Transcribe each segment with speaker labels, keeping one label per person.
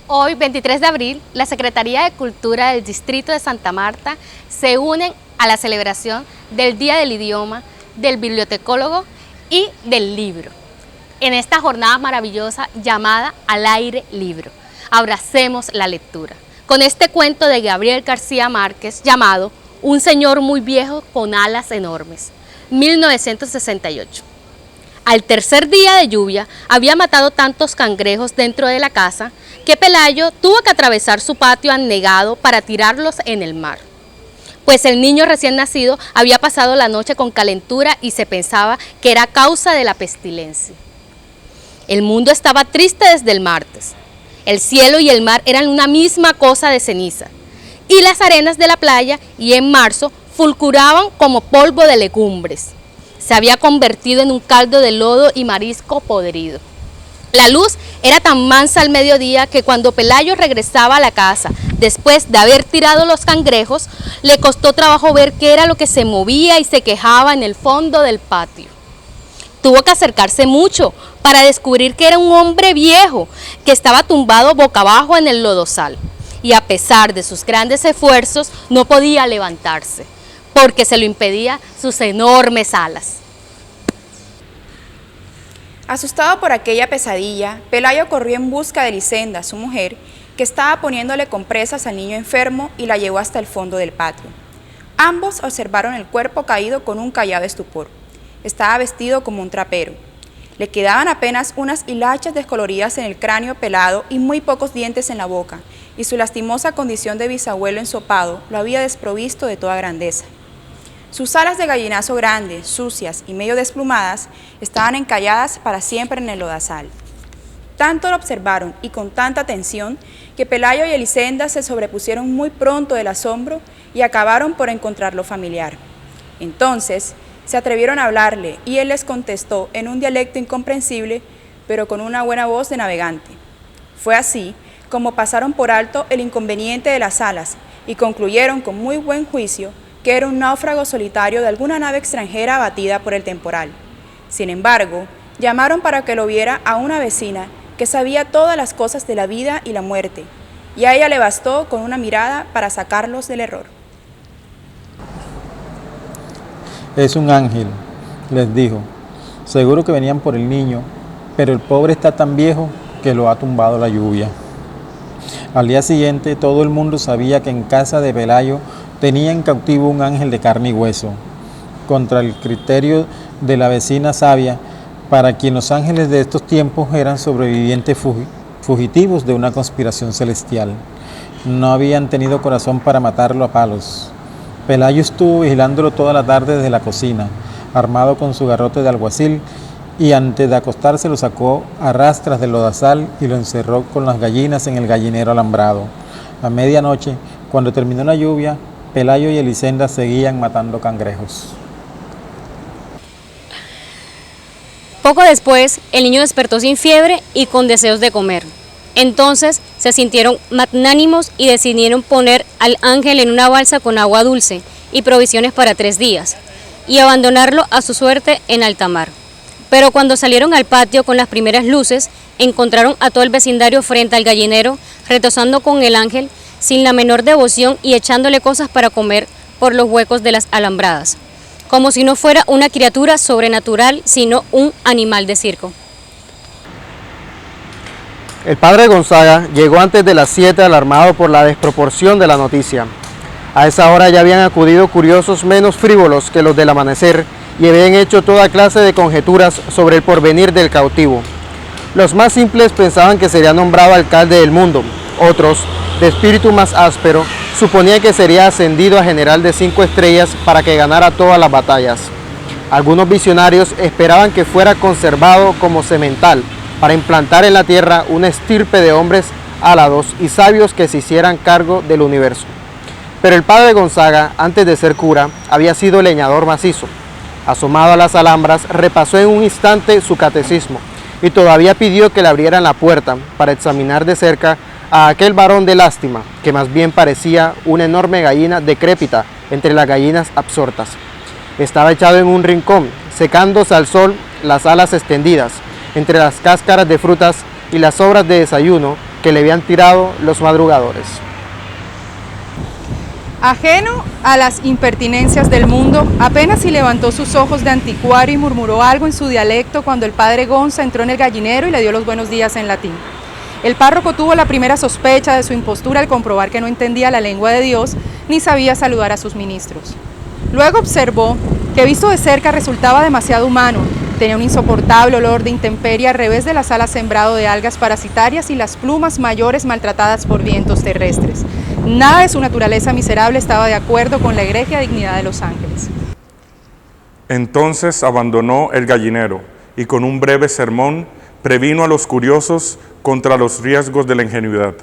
Speaker 1: Hoy, 23 de abril, la Secretaría de Cultura del Distrito de Santa Marta se unen a la celebración del Día del Idioma, del Bibliotecólogo y del Libro. En esta jornada maravillosa llamada Al Aire Libro, abracemos la lectura. Con este cuento de Gabriel García Márquez llamado Un señor muy viejo con alas enormes, 1968. Al tercer día de lluvia había matado tantos cangrejos dentro de la casa que Pelayo tuvo que atravesar su patio anegado para tirarlos en el mar. Pues el niño recién nacido había pasado la noche con calentura y se pensaba que era causa de la pestilencia. El mundo estaba triste desde el martes. El cielo y el mar eran una misma cosa de ceniza, y las arenas de la playa y en marzo fulguraban como polvo de legumbres. Se había convertido en un caldo de lodo y marisco podrido. La luz era tan mansa al mediodía que cuando Pelayo regresaba a la casa, después de haber tirado los cangrejos, le costó trabajo ver qué era lo que se movía y se quejaba en el fondo del patio. Tuvo que acercarse mucho para descubrir que era un hombre viejo que estaba tumbado boca abajo en el lodazal, y a pesar de sus grandes esfuerzos no podía levantarse, porque se lo impedía sus enormes alas.
Speaker 2: Asustado por aquella pesadilla, Pelayo corrió en busca de Elisenda, su mujer, que estaba poniéndole compresas al niño enfermo, y la llevó hasta el fondo del patio. Ambos observaron el cuerpo caído con un callado estupor. Estaba vestido como un trapero. Le quedaban apenas unas hilachas descoloridas en el cráneo pelado y muy pocos dientes en la boca, y su lastimosa condición de bisabuelo ensopado lo había desprovisto de toda grandeza. Sus alas de gallinazo grandes, sucias y medio desplumadas, estaban encalladas para siempre en el lodazal. Tanto lo observaron y con tanta atención que Pelayo y Elisenda se sobrepusieron muy pronto del asombro y acabaron por encontrarlo familiar. Entonces se atrevieron a hablarle y él les contestó en un dialecto incomprensible, pero con una buena voz de navegante. Fue así como pasaron por alto el inconveniente de las alas y concluyeron con muy buen juicio que era un náufrago solitario de alguna nave extranjera abatida por el temporal. Sin embargo, llamaron para que lo viera a una vecina que sabía todas las cosas de la vida y la muerte, y a ella le bastó con una mirada para sacarlos del error.
Speaker 3: Es un ángel, les dijo. Seguro que venían por el niño, pero el pobre está tan viejo que lo ha tumbado la lluvia. Al día siguiente, todo el mundo sabía que en casa de Pelayo tenía en cautivo un ángel de carne y hueso, contra el criterio de la vecina sabia, para quien los ángeles de estos tiempos eran sobrevivientes fugitivos de una conspiración celestial. No habían tenido corazón para matarlo a palos. Pelayo estuvo vigilándolo toda la tarde desde la cocina, armado con su garrote de alguacil, y antes de acostarse lo sacó a rastras del lodazal y lo encerró con las gallinas en el gallinero alambrado. A medianoche, cuando terminó la lluvia, Pelayo y Elisenda seguían matando cangrejos.
Speaker 4: Poco después, el niño despertó sin fiebre y con deseos de comer. Entonces se sintieron magnánimos y decidieron poner al ángel en una balsa con agua dulce y provisiones para 3 días, y abandonarlo a su suerte en alta mar. Pero cuando salieron al patio con las primeras luces, encontraron a todo el vecindario frente al gallinero, retozando con el ángel, sin la menor devoción y echándole cosas para comer por los huecos de las alambradas, como si no fuera una criatura sobrenatural, sino un animal de circo.
Speaker 5: El padre Gonzaga llegó antes de las 7 alarmado por la desproporción de la noticia. A esa hora ya habían acudido curiosos menos frívolos que los del amanecer y habían hecho toda clase de conjeturas sobre el porvenir del cautivo. Los más simples pensaban que sería nombrado alcalde del mundo, otros, de espíritu más áspero, suponía que sería ascendido a general de 5 estrellas para que ganara todas las batallas. Algunos visionarios esperaban que fuera conservado como semental para implantar en la tierra una estirpe de hombres alados y sabios que se hicieran cargo del universo. Pero el padre Gonzaga, antes de ser cura, había sido leñador macizo. Asomado a las alhambras, repasó en un instante su catecismo y todavía pidió que le abrieran la puerta para examinar de cerca a aquel varón de lástima, que más bien parecía una enorme gallina decrépita entre las gallinas absortas. Estaba echado en un rincón, secándose al sol, las alas extendidas, entre las cáscaras de frutas y las sobras de desayuno, que le habían tirado los madrugadores.
Speaker 2: Ajeno a las impertinencias del mundo, apenas si levantó sus ojos de anticuario y murmuró algo en su dialecto cuando el padre Gonza entró en el gallinero y le dio los buenos días en latín. El párroco tuvo la primera sospecha de su impostura al comprobar que no entendía la lengua de Dios ni sabía saludar a sus ministros. Luego observó que visto de cerca resultaba demasiado humano, tenía un insoportable olor de intemperie a revés de las alas sembrado de algas parasitarias y las plumas mayores maltratadas por vientos terrestres. Nada de su naturaleza miserable estaba de acuerdo con la egregia dignidad de los ángeles.
Speaker 6: Entonces abandonó el gallinero y con un breve sermón previno a los curiosos contra los riesgos de la ingenuidad.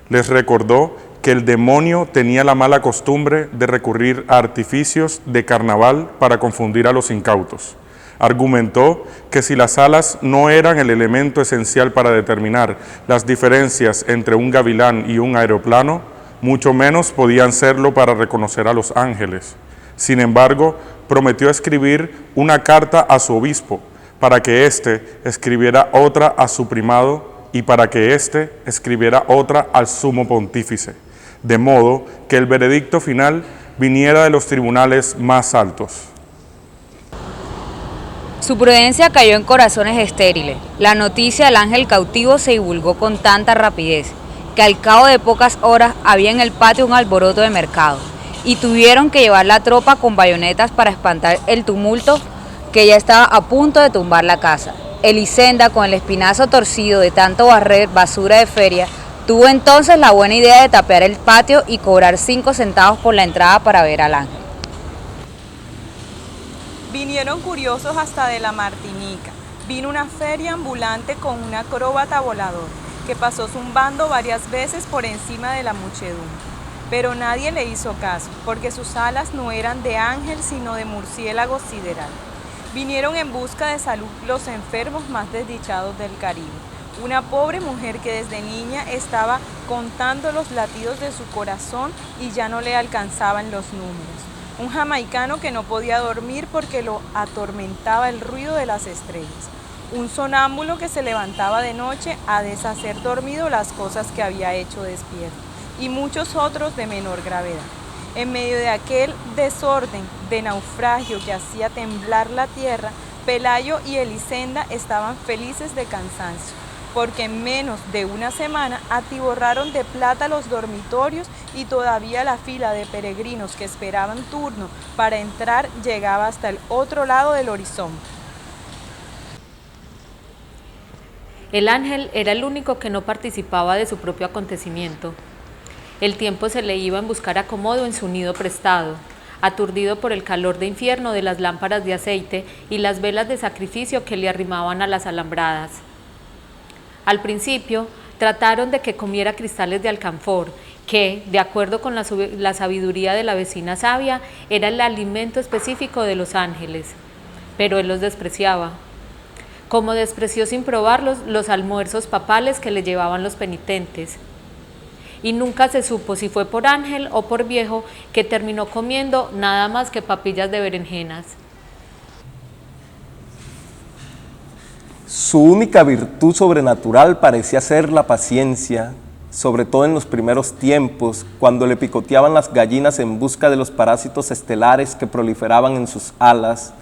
Speaker 6: Les recordó que el demonio tenía la mala costumbre de recurrir a artificios de carnaval para confundir a los incautos. Argumentó que si las alas no eran el elemento esencial para determinar las diferencias entre un gavilán y un aeroplano, mucho menos podían serlo para reconocer a los ángeles. Sin embargo, prometió escribir una carta a su obispo para que éste escribiera otra a su primado y para que éste escribiera otra al sumo pontífice, de modo que el veredicto final viniera de los tribunales más altos.
Speaker 7: Su prudencia cayó en corazones estériles. La noticia del ángel cautivo se divulgó con tanta rapidez que al cabo de pocas horas había en el patio un alboroto de mercado y tuvieron que llevar la tropa con bayonetas para espantar el tumulto que ya estaba a punto de tumbar la casa. Elisenda, con el espinazo torcido de tanto barrer basura de feria, tuvo entonces la buena idea de tapear el patio y cobrar 5 centavos por la entrada para ver al ángel.
Speaker 8: Vinieron curiosos hasta de la Martinica. Vino una feria ambulante con un acróbata volador que pasó zumbando varias veces por encima de la muchedumbre. Pero nadie le hizo caso, porque sus alas no eran de ángel, sino de murciélago sideral. Vinieron en busca de salud los enfermos más desdichados del Caribe. Una pobre mujer que desde niña estaba contando los latidos de su corazón y ya no le alcanzaban los números. Un jamaicano que no podía dormir porque lo atormentaba el ruido de las estrellas. Un sonámbulo que se levantaba de noche a deshacer dormido las cosas que había hecho despierto. Y muchos otros de menor gravedad. En medio de aquel desorden de naufragio que hacía temblar la tierra, Pelayo y Elisenda estaban felices de cansancio, porque en menos de una semana atiborraron de plata los dormitorios y todavía la fila de peregrinos que esperaban turno para entrar llegaba hasta el otro lado del horizonte.
Speaker 9: El ángel era el único que no participaba de su propio acontecimiento. El tiempo se le iba en buscar acomodo en su nido prestado, aturdido por el calor de infierno de las lámparas de aceite y las velas de sacrificio que le arrimaban a las alambradas. Al principio, trataron de que comiera cristales de alcanfor, que, de acuerdo con la sabiduría de la vecina sabia, era el alimento específico de los ángeles, pero él los despreciaba. Como despreció sin probarlos los almuerzos papales que le llevaban los penitentes. Y nunca se supo si fue por ángel o por viejo que terminó comiendo nada más que papillas de berenjenas.
Speaker 10: Su única virtud sobrenatural parecía ser la paciencia, sobre todo en los primeros tiempos, cuando le picoteaban las gallinas en busca de los parásitos estelares que proliferaban en sus alas,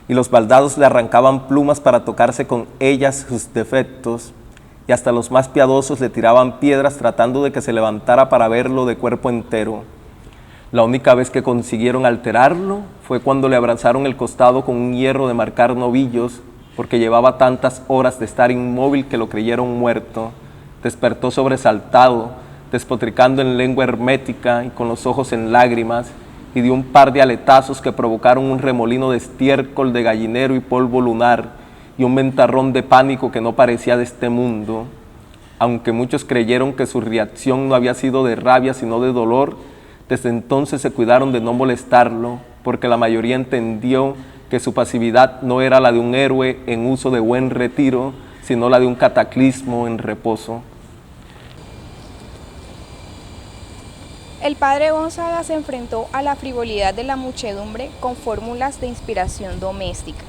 Speaker 10: y los baldados le arrancaban plumas para tocarse con ellas sus defectos, y hasta los más piadosos le tiraban piedras tratando de que se levantara para verlo de cuerpo entero. La única vez que consiguieron alterarlo fue cuando le abrazaron el costado con un hierro de marcar novillos, porque llevaba tantas horas de estar inmóvil que lo creyeron muerto. Despertó sobresaltado, despotricando en lengua hermética y con los ojos en lágrimas, y dio un par de aletazos que provocaron un remolino de estiércol de gallinero y polvo lunar, y un ventarrón de pánico que no parecía de este mundo. Aunque muchos creyeron que su reacción no había sido de rabia sino de dolor, desde entonces se cuidaron de no molestarlo, porque la mayoría entendió que su pasividad no era la de un héroe en uso de buen retiro, sino la de un cataclismo en reposo.
Speaker 2: El padre Gonzaga se enfrentó a la frivolidad de la muchedumbre con fórmulas de inspiración doméstica,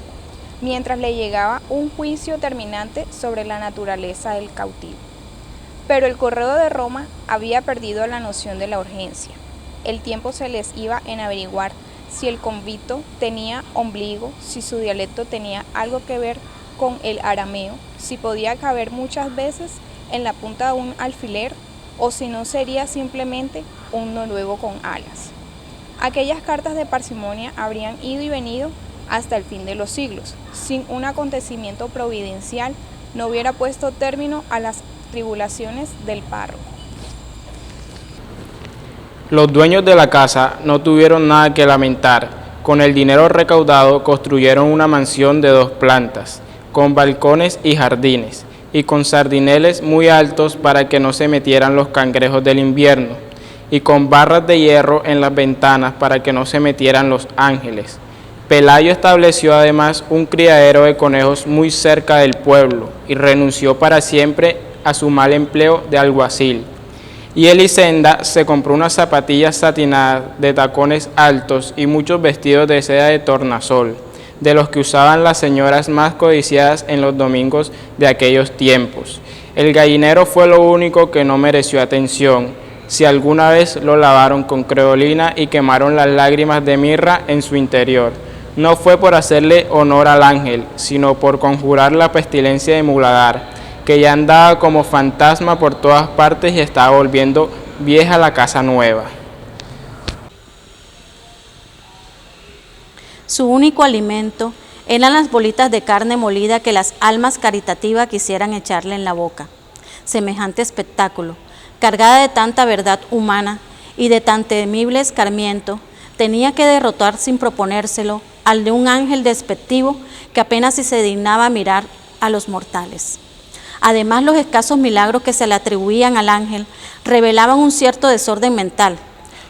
Speaker 2: mientras le llegaba un juicio terminante sobre la naturaleza del cautivo. Pero el correo de Roma había perdido la noción de la urgencia. El tiempo se les iba en averiguar si el convito tenía ombligo, si su dialecto tenía algo que ver con el arameo, si podía caber muchas veces en la punta de un alfiler o si no sería simplemente un noruego con alas. Aquellas cartas de parsimonia habrían ido y venido hasta el fin de los siglos. Sin un acontecimiento providencial no hubiera puesto término a las tribulaciones del párroco.
Speaker 11: Los dueños de la casa no tuvieron nada que lamentar. Con el dinero recaudado construyeron una mansión de 2 plantas, con balcones y jardines, y con sardineles muy altos para que no se metieran los cangrejos del invierno, y con barras de hierro en las ventanas para que no se metieran los ángeles. Pelayo estableció además un criadero de conejos muy cerca del pueblo, y renunció para siempre a su mal empleo de alguacil. Y Elisenda se compró unas zapatillas satinadas de tacones altos y muchos vestidos de seda de tornasol, de los que usaban las señoras más codiciadas en los domingos de aquellos tiempos. El gallinero fue lo único que no mereció atención, si alguna vez lo lavaron con creolina y quemaron las lágrimas de mirra en su interior. No fue por hacerle honor al ángel, sino por conjurar la pestilencia de Muladar, que ya andaba como fantasma por todas partes y estaba volviendo vieja la casa nueva.
Speaker 12: Su único alimento eran las bolitas de carne molida que las almas caritativas quisieran echarle en la boca. Semejante espectáculo, cargada de tanta verdad humana y de tan temible escarmiento, tenía que derrotar sin proponérselo al de un ángel despectivo que apenas si se dignaba mirar a los mortales. Además, los escasos milagros que se le atribuían al ángel revelaban un cierto desorden mental,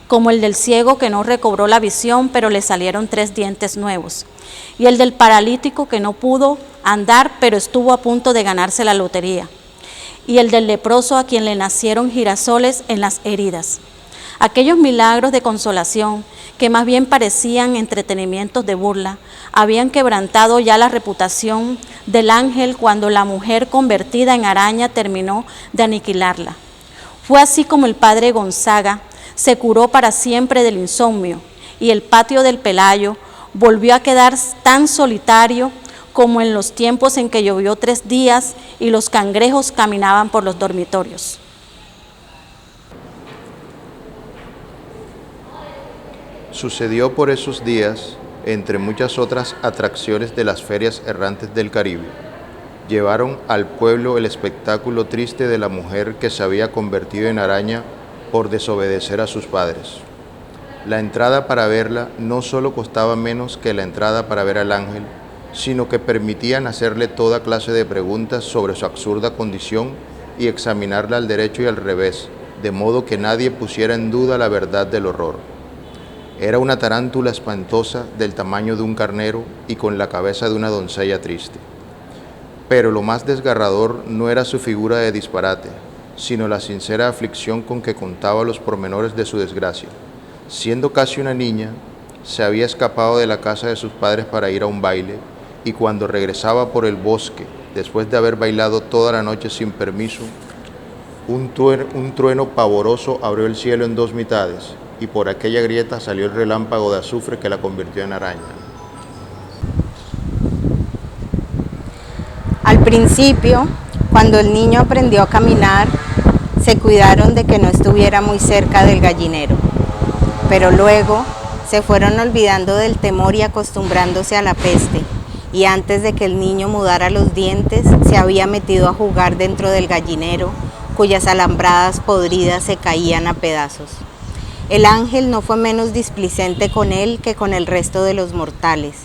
Speaker 12: como el del ciego que no recobró la visión, pero le salieron 3 dientes nuevos, y el del paralítico que no pudo andar, pero estuvo a punto de ganarse la lotería, y el del leproso a quien le nacieron girasoles en las heridas. Aquellos milagros de consolación, que más bien parecían entretenimientos de burla, habían quebrantado ya la reputación del ángel cuando la mujer convertida en araña terminó de aniquilarla. Fue así como el padre Gonzaga se curó para siempre del insomnio y el patio del Pelayo volvió a quedar tan solitario como en los tiempos en que llovió 3 días y los cangrejos caminaban por los dormitorios.
Speaker 13: Sucedió por esos días, entre muchas otras atracciones de las ferias errantes del Caribe, llevaron al pueblo el espectáculo triste de la mujer que se había convertido en araña por desobedecer a sus padres. La entrada para verla no solo costaba menos que la entrada para ver al ángel, sino que permitían hacerle toda clase de preguntas sobre su absurda condición y examinarla al derecho y al revés, de modo que nadie pusiera en duda la verdad del horror. Era una tarántula espantosa del tamaño de un carnero y con la cabeza de una doncella triste. Pero lo más desgarrador no era su figura de disparate, sino la sincera aflicción con que contaba los pormenores de su desgracia. Siendo casi una niña, se había escapado de la casa de sus padres para ir a un baile, y cuando regresaba por el bosque, después de haber bailado toda la noche sin permiso, un trueno pavoroso abrió el cielo en 2 mitades, y por aquella grieta salió el relámpago de azufre que la convirtió en araña.
Speaker 14: Al principio, cuando el niño aprendió a caminar, se cuidaron de que no estuviera muy cerca del gallinero, pero luego se fueron olvidando del temor y acostumbrándose a la peste, y antes de que el niño mudara los dientes, se había metido a jugar dentro del gallinero, cuyas alambradas podridas se caían a pedazos. El ángel no fue menos displicente con él que con el resto de los mortales,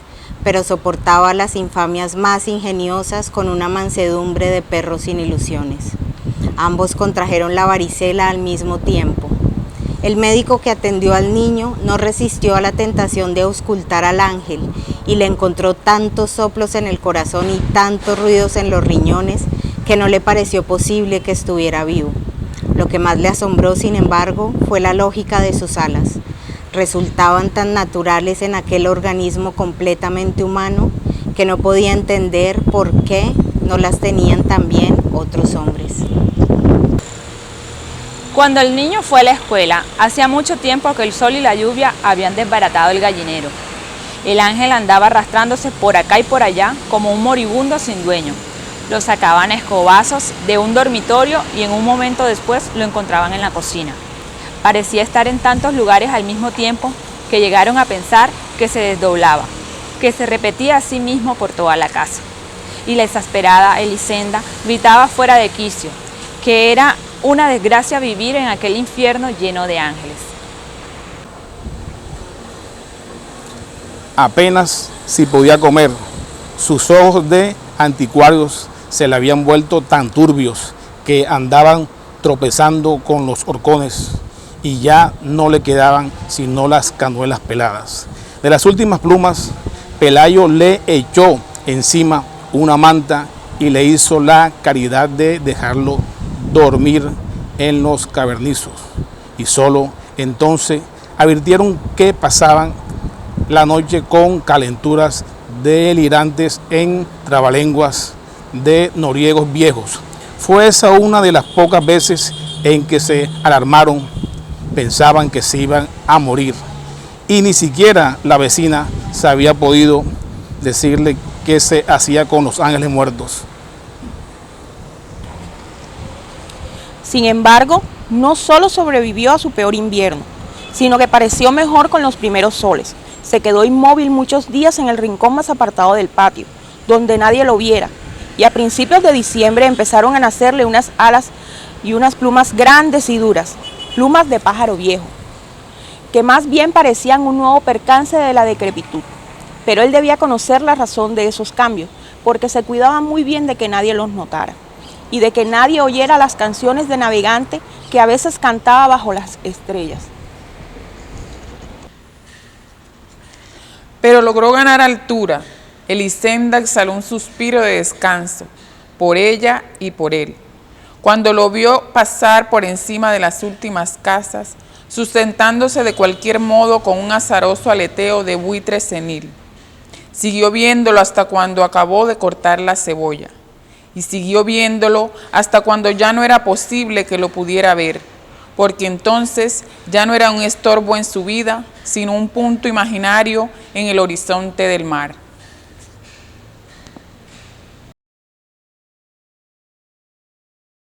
Speaker 14: pero soportaba las infamias más ingeniosas con una mansedumbre de perro sin ilusiones. Ambos contrajeron la varicela al mismo tiempo. El médico que atendió al niño no resistió a la tentación de auscultar al ángel y le encontró tantos soplos en el corazón y tantos ruidos en los riñones que no le pareció posible que estuviera vivo. Lo que más le asombró, sin embargo, fue la lógica de sus alas. Resultaban tan naturales en aquel organismo completamente humano que no podía entender por qué no las tenían también otros hombres.
Speaker 7: Cuando el niño fue a la escuela, hacía mucho tiempo que el sol y la lluvia habían desbaratado el gallinero. El ángel andaba arrastrándose por acá y por allá como un moribundo sin dueño. Lo sacaban a escobazos de un dormitorio y en un momento después lo encontraban en la cocina. Parecía estar en tantos lugares al mismo tiempo que llegaron a pensar que se desdoblaba, que se repetía a sí mismo por toda la casa. Y la exasperada Elisenda gritaba fuera de quicio, que era una desgracia vivir en aquel infierno lleno de ángeles.
Speaker 15: Apenas si podía comer, sus ojos de anticuarios se le habían vuelto tan turbios que andaban tropezando con los horcones y ya no le quedaban sino las canuelas peladas. De las últimas plumas, Pelayo le echó encima una manta y le hizo la caridad de dejarlo dormir en los cavernizos. Y solo entonces advirtieron que pasaban la noche con calenturas delirantes en trabalenguas de noriegos viejos. Fue esa una de las pocas veces en que se alarmaron, pensaban que se iban a morir. Y ni siquiera la vecina se había podido decirle qué se hacía con los ángeles muertos.
Speaker 16: Sin embargo, no solo sobrevivió a su peor invierno, sino que pareció mejor con los primeros soles. Se quedó inmóvil muchos días en el rincón más apartado del patio, donde nadie lo viera, y a principios de diciembre empezaron a nacerle unas alas y unas plumas grandes y duras, plumas de pájaro viejo, que más bien parecían un nuevo percance de la decrepitud. Pero él debía conocer la razón de esos cambios, porque se cuidaba muy bien de que nadie los notara, y de que nadie oyera las canciones de navegante que a veces cantaba bajo las estrellas.
Speaker 17: Pero logró ganar altura. Elisenda exhaló un suspiro de descanso, por ella y por él. Cuando lo vio pasar por encima de las últimas casas, sustentándose de cualquier modo con un azaroso aleteo de buitre senil. Siguió viéndolo hasta cuando acabó de cortar la cebolla. Y siguió viéndolo hasta cuando ya no era posible que lo pudiera ver, porque entonces ya no era un estorbo en su vida, sino un punto imaginario en el horizonte del mar.